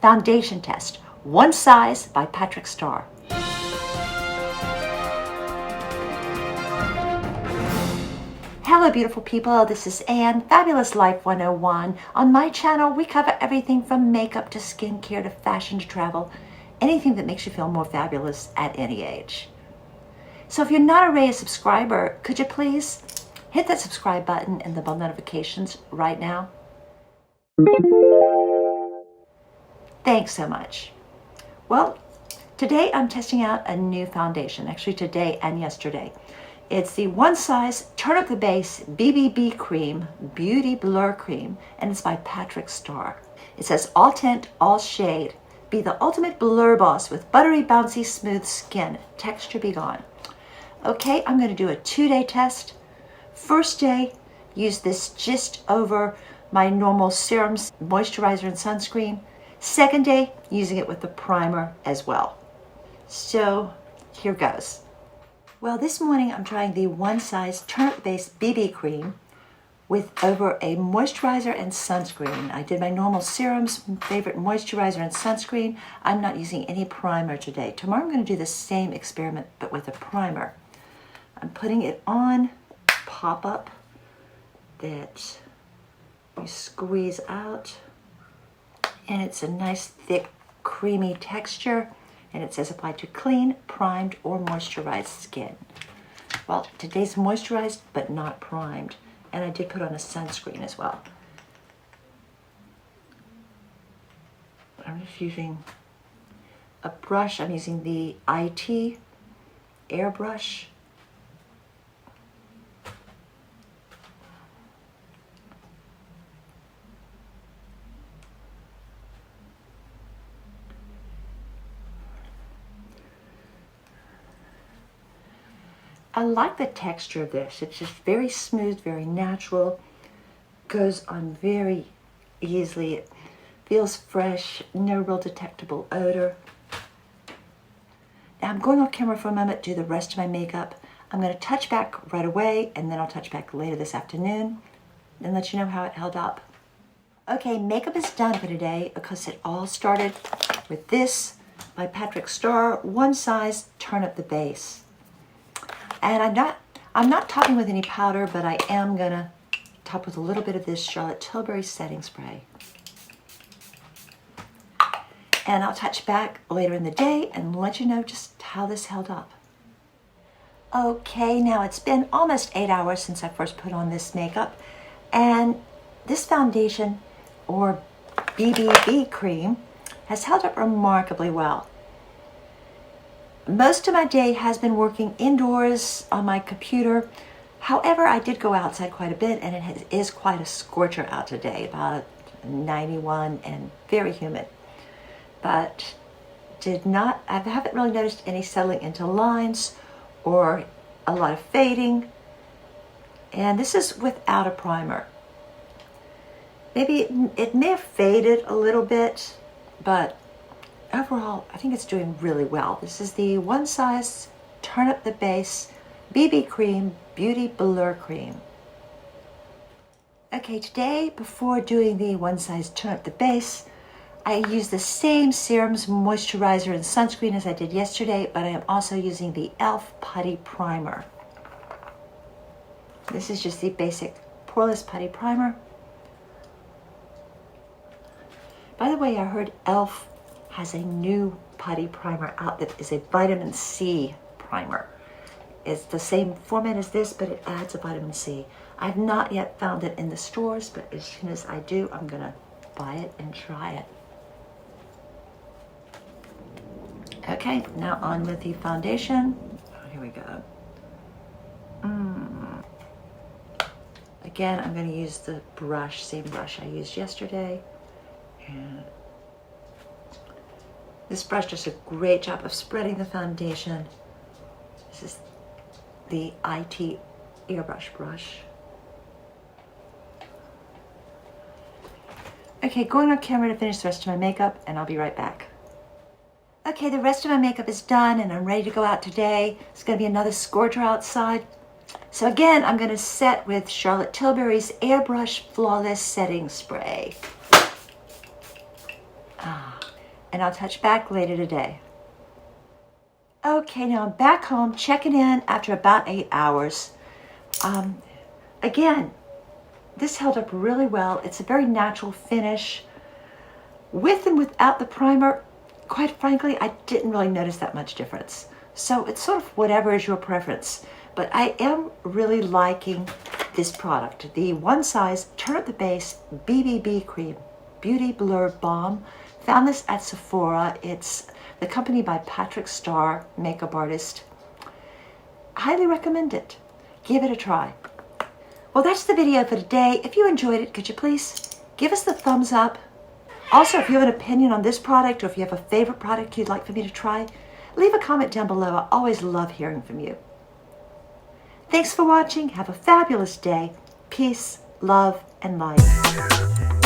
foundation test, One Size by Patrick Starr. Hello beautiful people, this is Anne, Fabulous Life 101. On my channel, we cover everything from makeup to skincare to fashion to travel, anything that makes you feel more fabulous at any age. So if you're not already a subscriber, could you please hit that subscribe button and the bell notifications right now? Thanks so much. Well, today I'm testing out a new foundation, actually today and yesterday. It's the One Size Turn Up the Base BBB Cream Beauty Blur Cream, and it's by Patrick Starr. It says, all tint, all shade. Be the ultimate blur boss with buttery, bouncy, smooth skin. Texture be gone. Okay, I'm going to do a 2-day test. First day, use this just over my normal serums, moisturizer, and sunscreen. Second day, using it with the primer as well. So here goes. Well, this morning I'm trying the One Size Turn Up Base BB Cream with over a moisturizer and sunscreen. I did my normal serums, favorite moisturizer and sunscreen. I'm not using any primer today. Tomorrow I'm going to do the same experiment but with a primer. I'm putting it on, pop up that you squeeze out, and it's a nice thick creamy texture. And it says apply to clean, primed, or moisturized skin. Well, today's moisturized but not primed. And I did put on a sunscreen as well. I'm just using a brush. I'm using the IT airbrush. I like the texture of this. It's just very smooth, very natural. Goes on very easily. It feels fresh, no real detectable odor. Now I'm going off camera for a moment to do the rest of my makeup. I'm going to touch back right away, and then I'll touch back later this afternoon and let you know how it held up. Okay, makeup is done for today because it all started with this by Patrick Starr, One Size Turn Up the Base. And I'm not topping with any powder, but I am gonna top with a little bit of this Charlotte Tilbury setting spray. And I'll touch back later in the day and let you know just how this held up. Okay, now it's been almost 8 hours since I first put on this makeup, and this foundation, or BBB cream, has held up remarkably well. Most of my day has been working indoors on my computer. However, I did go outside quite a bit, and it is quite a scorcher out today, about 91 and very humid. But I haven't really noticed any settling into lines or a lot of fading. And this is without a primer. Maybe it may have faded a little bit, but overall, I think it's doing really well. This is the One Size Turn Up the Base BB Cream Beauty Blur Cream. Okay, today, before doing the One Size Turn Up the Base, I use the same serums, moisturizer, and sunscreen as I did yesterday, but I am also using the e.l.f. Putty Primer. This is just the basic poreless putty primer. By the way, I heard e.l.f. has a new putty primer out that is a vitamin C primer. It's the same format as this, but it adds a vitamin C. I've not yet found it in the stores, but as soon as I do, I'm gonna buy it and try it. Okay, now on with the foundation. Oh, here we go. Again, I'm gonna use the brush, same brush I used yesterday. And this brush does a great job of spreading the foundation. This is the IT airbrush brush. Okay, going on camera to finish the rest of my makeup, and I'll be right back. Okay, the rest of my makeup is done, and I'm ready to go out today. It's gonna be another scorcher outside. So again, I'm gonna set with Charlotte Tilbury's Airbrush Flawless Setting Spray. and I'll touch back later today. Okay, now I'm back home, checking in after about 8 hours. Again, this held up really well. It's a very natural finish. With and without the primer, quite frankly, I didn't really notice that much difference. So it's sort of whatever is your preference. But I am really liking this product, the One Size Turn Up the Base BBB Cream, Beauty Blur Balm. Found this at Sephora. It's the company by Starr, makeup artist. Highly recommend it. Give it a try. Well, that's the video for today. If you enjoyed it, could you please give us the thumbs up? Also, if you have an opinion on this product or if you have a favorite product you'd like for me to try, leave a comment down below. I always love hearing from you. Thanks for watching. Have a fabulous day. Peace, love, and light.